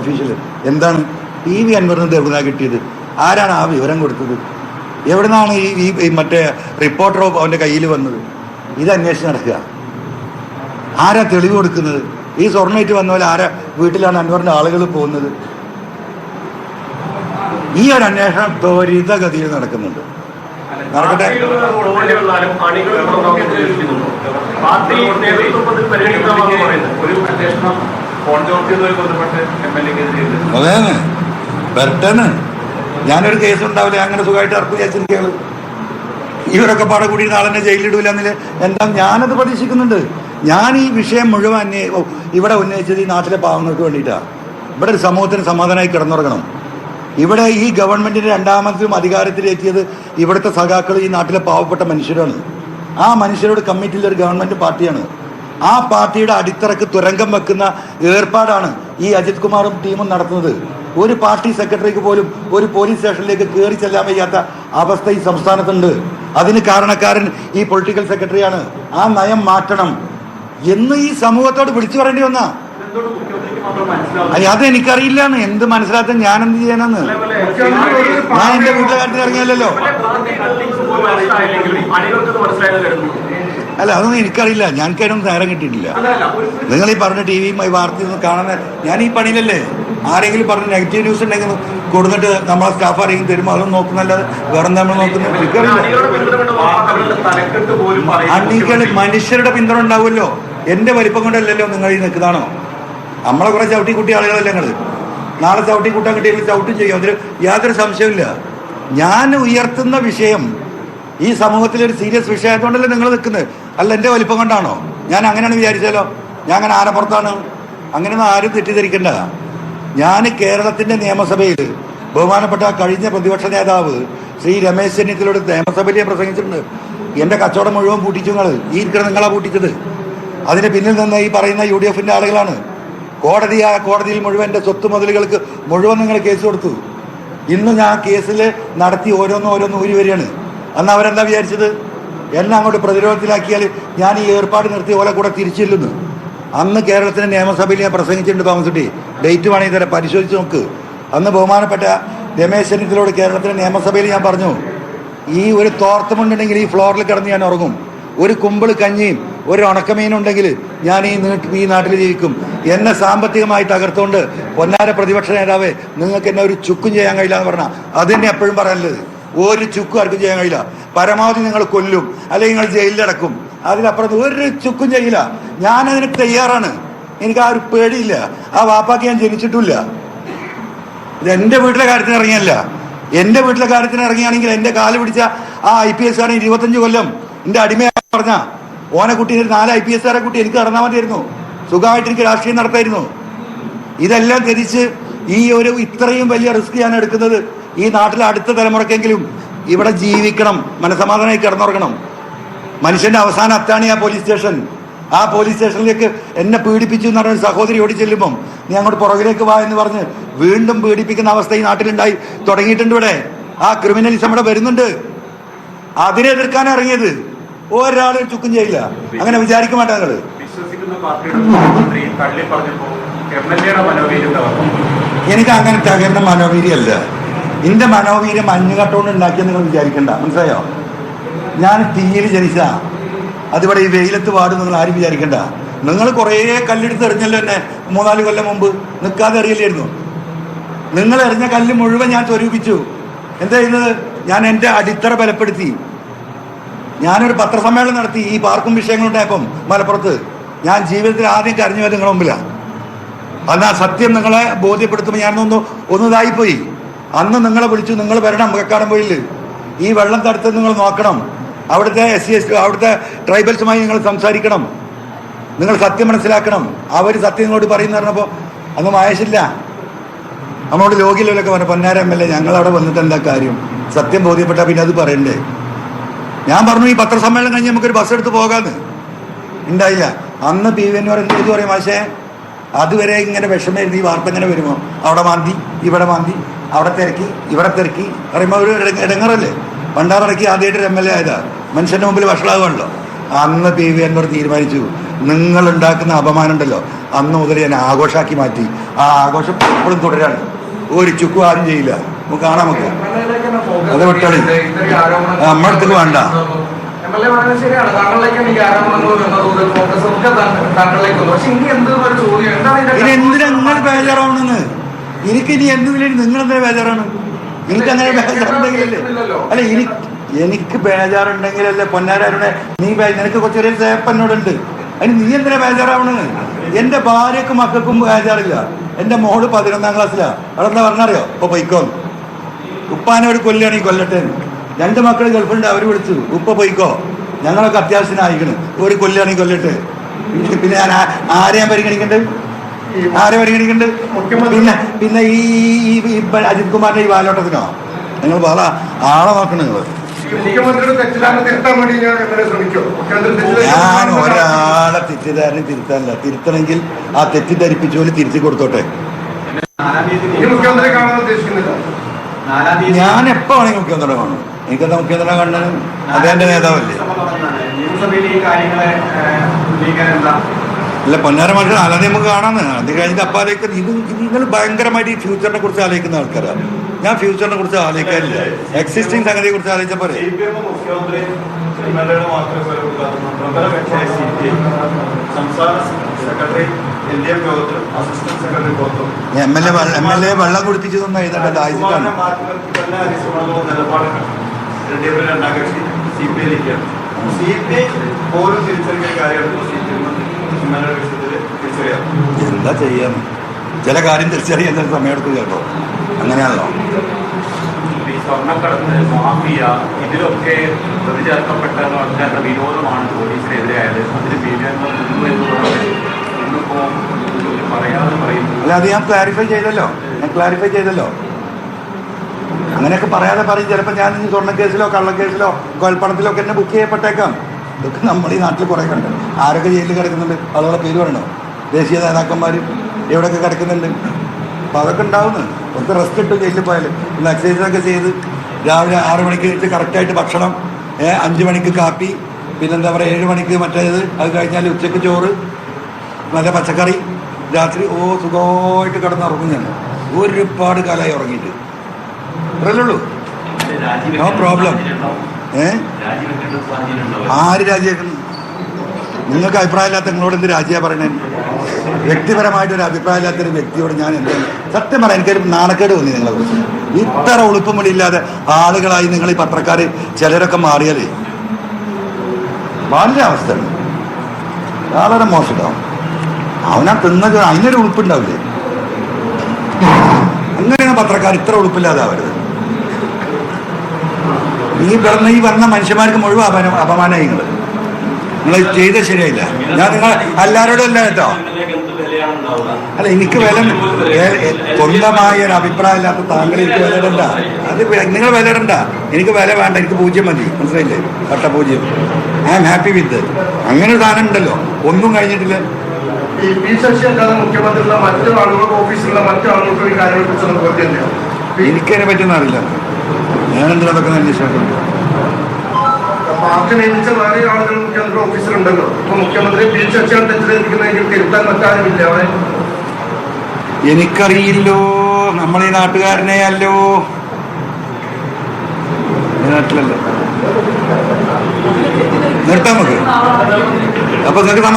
Official. എന്താണ് PV അൻവറിന് എവിടുന്നാണ് കിട്ടിയത്? ആരാണ് ആ വിവരം കൊടുത്തത്? എവിടുന്നാണ് ഈ മറ്റേ റിപ്പോർട്ടറോ അവൻ്റെ കയ്യിൽ വന്നത്? ഇത് അന്വേഷിച്ച് നടക്കുക. ആരാ തെളിവ് കൊടുക്കുന്നത്? ഈ സ്വർണ്ണയിട്ട് വന്ന പോലെ ആരാ വീട്ടിലാണ് അൻവറിൻ്റെ ആളുകൾ പോകുന്നത്? ഈ ഒരു അന്വേഷണം ത്വരിതഗതിയിൽ നടക്കുന്നുണ്ട്. നടക്കട്ടെ. അതേന്ന് വരട്ടെന്ന്. ഞാനൊരു കേസ് ഉണ്ടാവില്ല, അങ്ങനെ സുഖമായിട്ട് അർപ്പ് വിചാരിച്ചിരിക്കുകയാണ്. ഇവരൊക്കെ പാടെ കൂടി നാളെ തന്നെ ജയിലിലിടൂല എന്നില്ല. എന്താ ഞാനത് പ്രതീക്ഷിക്കുന്നുണ്ട്. ഞാൻ ഈ വിഷയം മുഴുവൻ ഇവിടെ ഉന്നയിച്ചത് ഈ നാട്ടിലെ പാവങ്ങൾക്ക് വേണ്ടിയിട്ടാണ്. ഇവിടെ ഒരു സമൂഹത്തിന് സമാധാനമായി കിടന്നുറങ്ങണം. ഇവിടെ ഈ ഗവൺമെൻറ്റിൻ്റെ രണ്ടാമതും അധികാരത്തിലെത്തിയത് ഇവിടുത്തെ സഖാക്കൾ ഈ നാട്ടിലെ പാവപ്പെട്ട മനുഷ്യരാണ്. ആ മനുഷ്യരോട് കമ്മിറ്റിയിലൊരു ഗവൺമെൻറ് പാർട്ടിയാണ്. ആ പാർട്ടിയുടെ അടിത്തറക്ക് തുരങ്കം വെക്കുന്ന ഏർപ്പാടാണ് ഈ അജിത് കുമാറും ടീമും നടത്തുന്നത്. ഒരു പാർട്ടി സെക്രട്ടറിക്ക് പോലും ഒരു പോലീസ് സ്റ്റേഷനിലേക്ക് കയറി ചെല്ലാൻ വയ്യാത്ത അവസ്ഥ ഈ സംസ്ഥാനത്തുണ്ട്. അതിന് കാരണക്കാരൻ ഈ പൊളിറ്റിക്കൽ സെക്രട്ടറിയാണ്. ആ നയം മാറ്റണം എന്ന് ഈ സമൂഹത്തോട് വിളിച്ചു പറയേണ്ടി വന്നാ. അതെനിക്കറിയില്ലാന്ന്. എന്ത് മനസ്സിലാത്ത ഞാൻ എന്ത് ചെയ്യാനെന്ന്? ഞാൻ എന്റെ വീട്ടിലെ കാര്യത്തിൽ ഇറങ്ങിയല്ലോ. അല്ല, അതൊന്നും എനിക്കറിയില്ല. ഞങ്ങൾക്കതിനൊന്നും നേരം കിട്ടിയിട്ടില്ല. നിങ്ങൾ ഈ പറഞ്ഞ TV വാർത്തയൊന്നും കാണുന്ന ഞാൻ ഈ പണിയിലല്ലേ. ആരെങ്കിലും പറഞ്ഞ നെഗറ്റീവ് ന്യൂസ് ഉണ്ടെങ്കിൽ കൊടുത്തിട്ട് നമ്മളെ സ്റ്റാഫ് ആരെങ്കിലും തരുമ്പോൾ അതൊന്നും നോക്കുന്നല്ലാതെ വേറെ നമ്മൾ നോക്കുന്നത് എനിക്കറിയില്ല. അണികൾ മനുഷ്യരുടെ പിന്തുണ ഉണ്ടാവുമല്ലോ. എന്റെ വലിപ്പം കൊണ്ടല്ലല്ലോ നിങ്ങൾ ഈ നിൽക്കുന്നതാണോ? നമ്മളെ കുറെ ചവിട്ടിക്കുട്ടി ആളുകളല്ലേ നിങ്ങൾ. നാളെ ചവിട്ടിക്കൂട്ടാൻ കിട്ടിയെങ്കിൽ ചവിട്ടും ചെയ്യും. അതിൽ യാതൊരു സംശയമില്ല. ഞാൻ ഉയർത്തുന്ന വിഷയം ഈ സമൂഹത്തിലൊരു സീരിയസ് വിഷയമായതുകൊണ്ടല്ലേ നിങ്ങൾ നിൽക്കുന്നത്. അല്ല എൻ്റെ വലിപ്പം കൊണ്ടാണോ? ഞാൻ അങ്ങനെയാണ് വിചാരിച്ചാലോ? ഞാൻ അങ്ങനെ ആനപ്പുറത്താണ്. അങ്ങനെയൊന്നും ആരും തെറ്റിദ്ധരിക്കണ്ട. ഞാൻ കേരളത്തിൻ്റെ നിയമസഭയിൽ ബഹുമാനപ്പെട്ട കഴിഞ്ഞ പ്രതിപക്ഷ നേതാവ് ശ്രീ രമേശ് ചെന്നിത്തലയോട് നിയമസഭയിൽ ഞാൻ പ്രസംഗിച്ചിട്ടുണ്ട്. എൻ്റെ കച്ചവടം മുഴുവൻ പൂട്ടിച്ചു നിങ്ങൾ. ഈ ഇരിക്കണം നിങ്ങളാണ് പൂട്ടിച്ചത്. അതിന് പിന്നിൽ നിന്ന് ഈ പറയുന്ന UDF-ൻ്റെ ആളുകളാണ്. കോടതിയിൽ മുഴുവൻ എൻ്റെ സ്വത്ത് മുതലുകൾക്ക് മുഴുവൻ നിങ്ങൾ കേസ് കൊടുത്തു. ഇന്ന് ഞാൻ കേസിൽ നടത്തി ഓരോന്നും ഊരി വരികയാണ്. അന്ന് അവരെന്താ വിചാരിച്ചത്? എന്നെ അങ്ങോട്ട് പ്രതിരോധത്തിലാക്കിയാൽ ഞാൻ ഈ ഏർപ്പാട് നിർത്തി ഓലെ കൂടെ തിരിച്ചില്ലെന്ന്. അന്ന് കേരളത്തിൻ്റെ നിയമസഭയിൽ ഞാൻ പ്രസംഗിച്ചിട്ടുണ്ട്. താമസിട്ടി ഡേറ്റ് വേണമെങ്കിൽ തരാം, പരിശോധിച്ച് നോക്ക്. അന്ന് ബഹുമാനപ്പെട്ട രമേശ് ചെന്നിത്തലയോട് കേരളത്തിൻ്റെ നിയമസഭയിൽ ഞാൻ പറഞ്ഞു, ഈ ഒരു തോർത്തമുണ്ടെങ്കിൽ ഈ ഫ്ലോറിൽ കിടന്ന് ഞാൻ ഉറങ്ങും. ഒരു കുമ്പിൾ കഞ്ഞിയും ഒരു ഉണക്കമീനുണ്ടെങ്കിൽ ഞാൻ ഈ നാട്ടിൽ ജീവിക്കും. എന്നെ സാമ്പത്തികമായി തകർത്തുകൊണ്ട് പൊന്നാര പ്രതിപക്ഷ നേതാവേ നിങ്ങൾക്ക് എന്നെ ഒരു ചുക്കും ചെയ്യാൻ കഴിയില്ല എന്ന് പറഞ്ഞാൽ അതെന്നെ എപ്പോഴും പറയാനുള്ളത്. ഒരു ചുക്കും ആർക്കും ചെയ്യാൻ കഴിയില്ല. പരമാവധി നിങ്ങൾ കൊല്ലും, അല്ലെങ്കിൽ നിങ്ങൾ ജയിലിലടക്കും. അതിലപ്പുറത്ത് ഒരു ചുക്കും ചെയ്യില്ല. ഞാനതിന് തയ്യാറാണ്. എനിക്ക് ആ ഒരു പേടിയില്ല. ആ വാപ്പാക്ക് ഞാൻ ജനിച്ചിട്ടില്ല. ഇത് എൻ്റെ വീട്ടിലെ കാര്യത്തിന് ഇറങ്ങിയല്ല. എൻ്റെ വീട്ടിലെ കാര്യത്തിന് ഇറങ്ങിയാണെങ്കിൽ എൻ്റെ കാല് പിടിച്ച ആ IPS ആണ് 25 കൊല്ലം എൻ്റെ അടിമയായി പറഞ്ഞ ഓനെ കുട്ടി 4 IPS കുട്ടി എനിക്ക് നടന്നാൽ മതിയായിരുന്നു. സുഖമായിട്ട് എനിക്ക് രാഷ്ട്രീയം നടത്തായിരുന്നു. ഇതെല്ലാം ധരിച്ച് ഈ ഒരു ഇത്രയും വലിയ റിസ്ക് ഞാൻ എടുക്കുന്നത് ഈ നാട്ടിലെ അടുത്ത തലമുറക്കെങ്കിലും ഇവിടെ ജീവിക്കണം, മനസമാധാനമായി കിടന്നുറങ്ങണം. മനുഷ്യന്റെ അവസാന അത്താണ് ആ പോലീസ് സ്റ്റേഷൻ. ആ പോലീസ് സ്റ്റേഷനിലേക്ക് എന്നെ പീഡിപ്പിച്ചു എന്ന് പറഞ്ഞ സഹോദരി ഓടി ചെല്ലുമ്പം നീ അങ്ങോട്ട് പുറകിലേക്ക് വാ എന്ന് പറഞ്ഞ് വീണ്ടും പീഡിപ്പിക്കുന്ന അവസ്ഥ ഈ നാട്ടിലുണ്ടായി തുടങ്ങിയിട്ടുണ്ട്. ഇവിടെ ആ ക്രിമിനലിസം ഇവിടെ വരുന്നുണ്ട്. അതിനെ എതിർക്കാൻ ഇറങ്ങിയത് ഒരാളും ചുക്കും ചെയ്യില്ല. അങ്ങനെ വിചാരിക്കും വേണ്ട നിങ്ങൾ. എനിക്ക് അങ്ങനെ തകർന്ന മനോവീര്യല്ല. എന്റെ മനോവീര്യം മഞ്ഞുകട്ടോണ്ട് ഉണ്ടാക്കിയെന്ന് നിങ്ങൾ വിചാരിക്കണ്ട. മനസ്സിലായോ? ഞാൻ തീയിൽ ജനിച്ച അതിവിടെ ഈ വെയിലത്ത് പാടും നിങ്ങൾ ആരും വിചാരിക്കണ്ട. നിങ്ങൾ കുറേ കല്ലെടുത്ത് എറിഞ്ഞല്ലോ എന്നെ 3-4 കൊല്ലം മുമ്പ്. നിൽക്കാതെ എറിയില്ലായിരുന്നു. നിങ്ങൾ എറിഞ്ഞ കല്ല് മുഴുവൻ ഞാൻ സ്വരൂപിച്ചു. എന്താ ചെയ്യുന്നത്? ഞാൻ എൻ്റെ അടിത്തറ ബലപ്പെടുത്തി. ഞാനൊരു പത്രസമ്മേളനം നടത്തി ഈ പാർക്കും വിഷയങ്ങളുണ്ടായപ്പം മലപ്പുറത്ത്. ഞാൻ ജീവിതത്തിൽ ആദ്യം കരഞ്ഞു വരും നിങ്ങളുടെ മുമ്പിലാണ്. അന്ന് ആ സത്യം നിങ്ങളെ ബോധ്യപ്പെടുത്തുമ്പോൾ ഞാനൊന്ന് ഇതായിപ്പോയി. അന്ന് നിങ്ങളെ വിളിച്ചു, നിങ്ങൾ വരണം മുഖക്കാടൻ പോയില്. ഈ വെള്ളം തടുത്ത് നിങ്ങൾ നോക്കണം. അവിടുത്തെ SC അവിടുത്തെ ട്രൈബൽസുമായി നിങ്ങൾ സംസാരിക്കണം. നിങ്ങൾ സത്യം മനസ്സിലാക്കണം. അവർ സത്യം നിങ്ങളോട് പറയുന്ന പറഞ്ഞപ്പോൾ അന്ന് മഹേഷില്ല, നമ്മളോട് ലോകിലൊക്കെ പറഞ്ഞു പൊന്നാര MLA ഞങ്ങളവിടെ വന്നിട്ട് എന്താ കാര്യം? സത്യം ബോധ്യപ്പെട്ടാൽ പിന്നെ അത് പറയണ്ടേ? ഞാൻ പറഞ്ഞു ഈ പത്രസമ്മേളനം കഴിഞ്ഞ് നമുക്കൊരു ബസ് എടുത്ത് പോകാമെന്ന്. ഉണ്ടായില്ല. അന്ന് PV എന്ന് പറയുന്നത് ഇത് പറയും, പക്ഷേ അതുവരെ ഇങ്ങനെ വിഷമായിരുന്നു. ഈ വാർത്ത ഇങ്ങനെ വരുമോ? അവിടെ മാന്തി, ഇവിടെ മാന്തി, അവിടെ തിരക്കി, ഇവിടെ തിരക്കി പറയുമ്പോൾ ഒരു ഇടങ്ങറല്ലേ? പണ്ടാറടക്കി ആദ്യമായിട്ടൊരു MLA ആയതാ. മനുഷ്യൻ്റെ മുമ്പിൽ വഷളാകുമല്ലോ. അന്ന് PV എന്നോട് തീരുമാനിച്ചു നിങ്ങൾ ഉണ്ടാക്കുന്ന അപമാനം ഉണ്ടല്ലോ അന്ന് മുതൽ ഞാൻ ആഘോഷമാക്കി മാറ്റി. ആ ആഘോഷം എപ്പോഴും തുടരാണ്. ഒരു ചുക്കും ആരും ചെയ്യില്ല. നമുക്ക് കാണാം. നമുക്ക് അത് വിട്ടാളി നമ്മുടെ അടുത്തേക്ക് വേണ്ട. ഇനി എന്തിനാ നിങ്ങൾ ബേജാറാവണെന്ന്? എനിക്കിനി എന്തിനും നിങ്ങളെന്താ ബേജാറാണ്? എനിക്ക് അങ്ങനെ ബേജാറുണ്ടെങ്കിലല്ലേ? അല്ല എനിക്ക് ബേജാറുണ്ടെങ്കിലല്ലേ പൊന്നാരാരുടെ നീ നിനക്ക് കുറച്ചൊരു സേപ്പ് എന്നോടുണ്ട്. അതിന് നീ എന്തിനാ ബേജാറാവണെന്ന്? എന്റെ ഭാര്യക്കും മക്കൾക്കും ബേജാറില്ല. എന്റെ മോള് 11ാം ക്ലാസ്സിലാ. അവിടെ എന്താ പറഞ്ഞറിയോ? ഇപ്പൊ പൊയ്ക്കോ, ഉപ്പാനോട് കൊല്ലുകയാണെങ്കിൽ കൊല്ലട്ടെ. 2 മക്കൾ ഗൾഫുണ്ട്, അവർ വിളിച്ചു ഉപ്പ പൊയ്ക്കോ, ഞങ്ങളൊക്കെ അത്യാവശ്യത്തിന് അയക്കണ്, ഒരു കൊല്ലുകയാണെങ്കിൽ കൊല്ലട്ടെ. പിന്നെ ഞാൻ ആരെയാ പരിഗണിക്കണ്ട്? ആരെ പരിഗണിക്കണ്ട്? പിന്നെ ഈ അജിത് കുമാറിന്റെ ഈ വാലോട്ടത്തിനോ? നിങ്ങൾ പറ, ആളെ നോക്കണം നിങ്ങൾ. ഞാൻ ഒരാളെ തെറ്റിദ്ധാരണ തിരുത്താനില്ല. തിരുത്തണമെങ്കിൽ ആ തെറ്റിദ്ധരിപ്പിച്ചോല് തിരുത്തി കൊടുത്തോട്ടെ. ഞാൻ എപ്പോ വേണമെങ്കിൽ മുഖ്യമന്ത്രി കാണും. എനിക്കെന്താ മുഖ്യമന്ത്രി കാണുന്നത്? അതെന്റെ നേതാവല്ലേ? അല്ല പൊന്നാര മനുഷ്യൻ അല്ലാതെ നമുക്ക് കാണാന്ന്. അത് കഴിഞ്ഞിട്ട് അപ്പാലേക്ക് നിങ്ങൾ ഭയങ്കരമായിട്ട് ഈ ഫ്യൂച്ചറിനെ കുറിച്ച് ആലോചിക്കുന്ന ആൾക്കാരാണ്. ഞാൻ ഫ്യൂച്ചറിനെ കുറിച്ച് ആലോചിക്കാനില്ല. എക്സിസ്റ്റിംഗ് സംഗതിയെ കുറിച്ച് ആലോചിച്ച പോലെ MLA വെള്ളം കുടിപ്പിച്ചു തന്ന എഴുതേണ്ടത് ആയിട്ടാണ്. എന്താ ചെയ്യാൻ? ചില കാര്യം തിരിച്ചറിയാൻ സമയമെടുത്ത് കേട്ടോ. അങ്ങനെയാണല്ലോ. സ്വർണ്ണക്കടത്ത്, മാഫിയ, ഇതിലൊക്കെ പ്രതി ചേർക്കപ്പെട്ട ആൾക്കാരുടെ വിരോധമാണ് പോലീസിനെതിരായത്. അതിന് ഇന്നിപ്പോ പറയാതെ പറയുന്നു. അല്ല, അത് ഞാൻ ക്ലാരിഫൈ ചെയ്തല്ലോ. അങ്ങനെയൊക്കെ പറയാതെ പറയും. ചിലപ്പോൾ ഞാൻ സ്വർണ്ണക്കേസിലോ കള്ളക്കേസിലോ കൊലപ്പണത്തിലോ ഒക്കെ എന്നെ ബുക്ക് ചെയ്യപ്പെട്ടേക്കാം. ഇതൊക്കെ നമ്മൾ ഈ നാട്ടിൽ കുറേ കണ്ട്. ആരൊക്കെ ജയിലിൽ കിടക്കുന്നുണ്ട്? അതുപോലെ പേര് പറയണോ? ദേശീയ നേതാക്കന്മാർ എവിടെയൊക്കെ കിടക്കുന്നുണ്ട്. അപ്പോൾ അതൊക്കെ ഉണ്ടാവുന്നു. ഒക്കെ റെസ്റ്റ് ഇട്ടു ജയിലിൽ പോയാൽ. ഇന്ന് എക്സസൈസൊക്കെ ചെയ്ത് രാവിലെ 6 മണിക്ക് വെച്ച് കറക്റ്റായിട്ട് ഭക്ഷണം, 5 മണിക്ക് കാപ്പി, പിന്നെന്താ പറയുക 7 മണിക്ക് മറ്റേത്, അത് കഴിഞ്ഞാൽ ഉച്ചയ്ക്ക് ചോറ്, നല്ല പച്ചക്കറി, രാത്രി സുഖമായിട്ട് കിടന്നുറങ്ങും. ഞാൻ ഒരുപാട് കാലമായി ഉറങ്ങിയിട്ട്. അത്രയല്ലേ ഉള്ളൂ. No problem. ആര് രാജിവെക്കണം? നിങ്ങൾക്ക് അഭിപ്രായമില്ലാത്ത നിങ്ങളോട് എന്ത് രാജിയാ പറയണേ? വ്യക്തിപരമായിട്ടൊരു അഭിപ്രായമില്ലാത്തൊരു വ്യക്തിയോട് ഞാൻ എന്താണ് സത്യം പറയാം. എനിക്കൊരു നാണക്കേട് തോന്നി നിങ്ങളെ കുറിച്ച്. ഇത്ര ഉളുപ്പുമൊഴിയില്ലാതെ ആളുകളായി നിങ്ങൾ ഈ പത്രക്കാർ ചിലരൊക്കെ മാറിയാലേ വളരെ അവസ്ഥയാണ്. വളരെ മോശം. അവനാ തിന്നത് അതിനൊരു ഉളുപ്പുണ്ടാവില്ലേ? അങ്ങനെയാണ് പത്രക്കാർ ഇത്ര ഉളുപ്പില്ലാതെ അവരുത്. ഈ പറഞ്ഞ മനുഷ്യന്മാർക്ക് മുഴുവൻ അപമാനമായി. നിങ്ങൾ ചെയ്ത ശരിയായില്ല. ഞാൻ നിങ്ങൾ എല്ലാവരോടും അല്ല കേട്ടോ. അല്ല, എനിക്ക് സ്വന്തമായ ഒരു അഭിപ്രായം ഇല്ലാത്ത താങ്കൾ എനിക്ക് വില ഇടണ്ട. അത് നിങ്ങൾ വില ഇടണ്ട. എനിക്ക് വില വേണ്ട. എനിക്ക് 0 മതി. മനസ്സിലായില്ലേ? പട്ട 0. I am happy with. അങ്ങനെ ഒരു സാധനം ഉണ്ടല്ലോ. ഒന്നും കഴിഞ്ഞിട്ടില്ല. എനിക്കതിനെ പറ്റുന്ന അറിയില്ല. ഞാനെന്തിനാ അതൊക്കെ അന്വേഷിച്ചിട്ടുണ്ട്. പാർട്ടി നിയമിച്ച വേറെ ആളുകൾ മുഖ്യമന്ത്രി ഓഫീസിലുണ്ടല്ലോ. ഇപ്പൊ മുഖ്യമന്ത്രി പി ശശിയാണ് തെറ്റിദ്ധരിപ്പിക്കുന്നതെങ്കിൽ തിരുത്താൻ മറ്റാരുമില്ല അവിടെ. എനിക്കറിയില്ലോ. നമ്മളീ നാട്ടുകാരനെ അല്ലോ. നാട്ടിലല്ലോ. നിർത്താം നമുക്ക്. അപ്പൊ നിങ്ങൾക്ക്